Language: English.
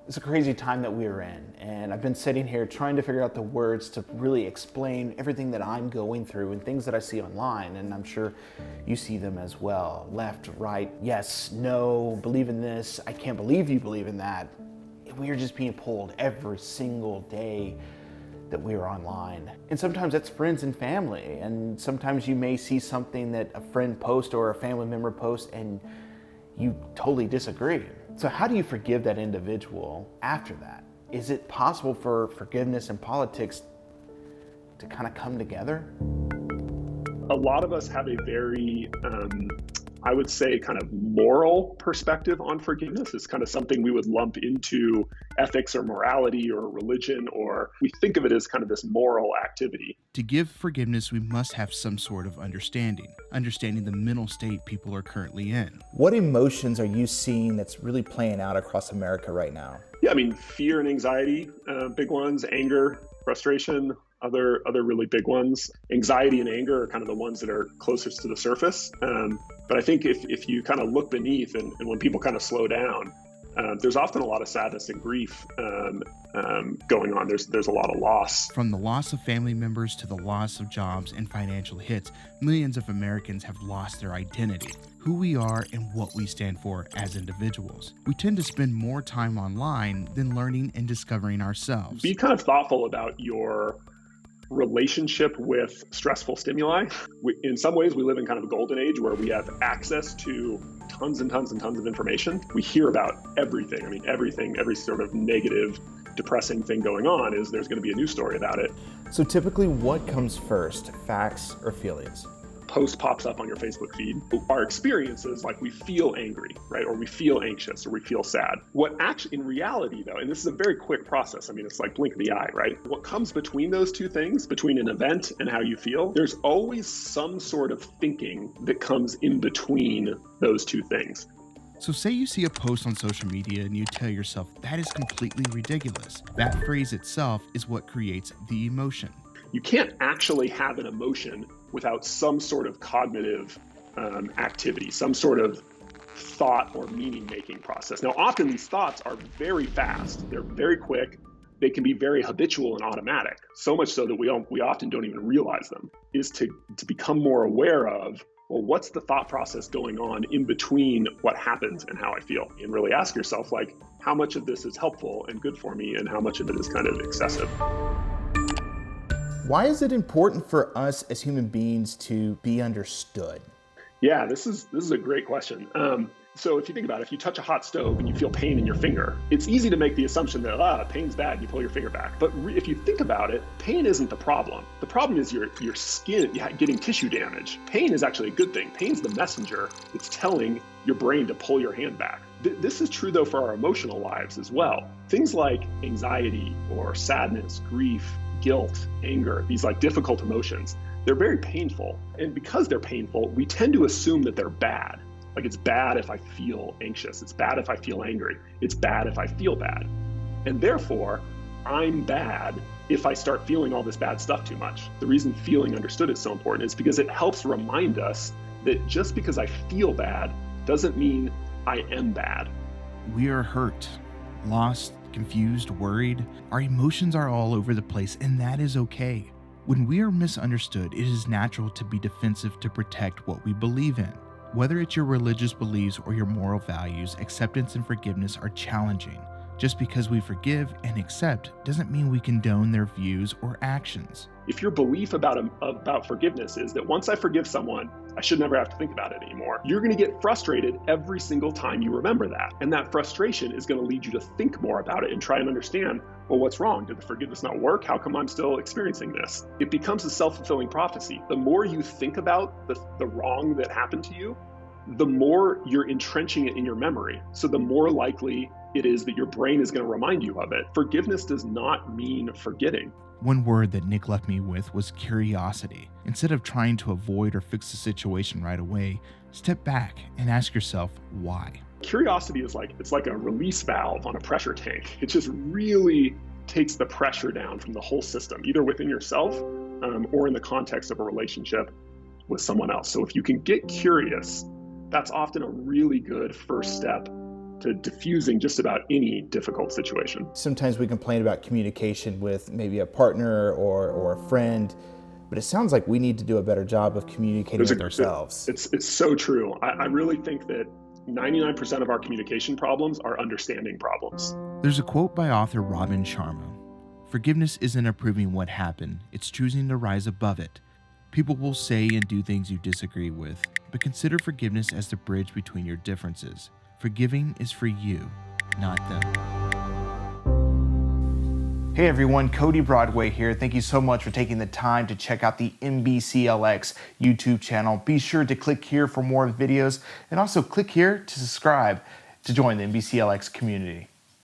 It's a crazy time that we're in, and I've been sitting here trying to figure out the words to really explain everything that I'm going through and things that I see online, and I'm sure you see them as well. Left, right, yes, no, believe in this, I can't believe you believe in that. We are just being pulled every single day that we are online. And sometimes that's friends and family, and sometimes you may see something that a friend posts or a family member posts and you totally disagree. So how do you forgive that individual after that? Is it possible for forgiveness and politics to kind of come together? A lot of us have a very, I would say, kind of moral perspective on forgiveness. It's kind of something we would lump into ethics or morality or religion, or we think of it as kind of this moral activity. To give forgiveness, we must have some sort of understanding the mental state people are currently in. What emotions are you seeing that's really playing out across America right now? Yeah, I mean, fear and anxiety, big ones, anger, frustration, other really big ones. Anxiety and anger are kind of the ones that are closest to the surface. But I think if you kind of look beneath and when people kind of slow down, there's often a lot of sadness and grief going on. There's a lot of loss. From the loss of family members to the loss of jobs and financial hits, millions of Americans have lost their identity, who we are and what we stand for as individuals. We tend to spend more time online than learning and discovering ourselves. Be kind of thoughtful about your relationship with stressful stimuli. In some ways, we live in kind of a golden age where we have access to tons and tons and tons of information. We hear about everything. I mean, everything, every sort of negative, depressing thing going on is there's going to be a news story about it. So typically what comes first, facts or feelings? Post pops up on your Facebook feed. Our experience is like we feel angry, right? Or we feel anxious or we feel sad. What actually in reality though, and this is a very quick process. I mean, it's like blink of the eye, right? What comes between those two things, between an event and how you feel, there's always some sort of thinking that comes in between those two things. So say you see a post on social media and you tell yourself, that is completely ridiculous. That phrase itself is what creates the emotion. You can't actually have an emotion without some sort of cognitive activity, some sort of thought or meaning-making process. Now, often these thoughts are very fast. They're very quick. They can be very habitual and automatic, so much so that we often don't even realize them, is to become more aware of, well, what's the thought process going on in between what happens and how I feel? And really ask yourself, like, how much of this is helpful and good for me and how much of it is kind of excessive? Why is it important for us as human beings to be understood? Yeah, this is a great question. So if you think about it, if you touch a hot stove and you feel pain in your finger, it's easy to make the assumption that, pain's bad, you pull your finger back. But if you think about it, pain isn't the problem. The problem is your skin getting tissue damage. Pain is actually a good thing. Pain's the messenger that's telling your brain to pull your hand back. This is true, though, for our emotional lives as well. Things like anxiety or sadness, grief, guilt, anger, these like difficult emotions, they're very painful. And because they're painful, we tend to assume that they're bad. Like it's bad if I feel anxious. It's bad if I feel angry. It's bad if I feel bad. And therefore, I'm bad if I start feeling all this bad stuff too much. The reason feeling understood is so important is because it helps remind us that just because I feel bad doesn't mean I am bad. We are hurt, lost, confused, worried. Our emotions are all over the place, and that is okay. When we are misunderstood, it is natural to be defensive to protect what we believe in. Whether it's your religious beliefs or your moral values, acceptance and forgiveness are challenging. Just because we forgive and accept doesn't mean we condone their views or actions. If your belief about forgiveness is that once I forgive someone, I should never have to think about it anymore, you're going to get frustrated every single time you remember that. And that frustration is going to lead you to think more about it and try and understand, well, what's wrong? Did the forgiveness not work? How come I'm still experiencing this? It becomes a self-fulfilling prophecy. The more you think about the wrong that happened to you, the more you're entrenching it in your memory. So the more likely it is that your brain is going to remind you of it. Forgiveness does not mean forgetting. One word that Nick left me with was curiosity. Instead of trying to avoid or fix the situation right away, step back and ask yourself why. Curiosity is it's like a release valve on a pressure tank. It just really takes the pressure down from the whole system, either within yourself or in the context of a relationship with someone else. So if you can get curious, that's often a really good first step to diffusing just about any difficult situation. Sometimes we complain about communication with maybe a partner or a friend, but it sounds like we need to do a better job of communicating with ourselves. It's so true. I really think that 99% of our communication problems are understanding problems. There's a quote by author Robin Sharma. Forgiveness isn't approving what happened, it's choosing to rise above it. People will say and do things you disagree with, but consider forgiveness as the bridge between your differences. Forgiving is for you, not them. Hey everyone, Cody Broadway here. Thank you so much for taking the time to check out the NBCLX YouTube channel. Be sure to click here for more videos and also click here to subscribe to join the NBCLX community.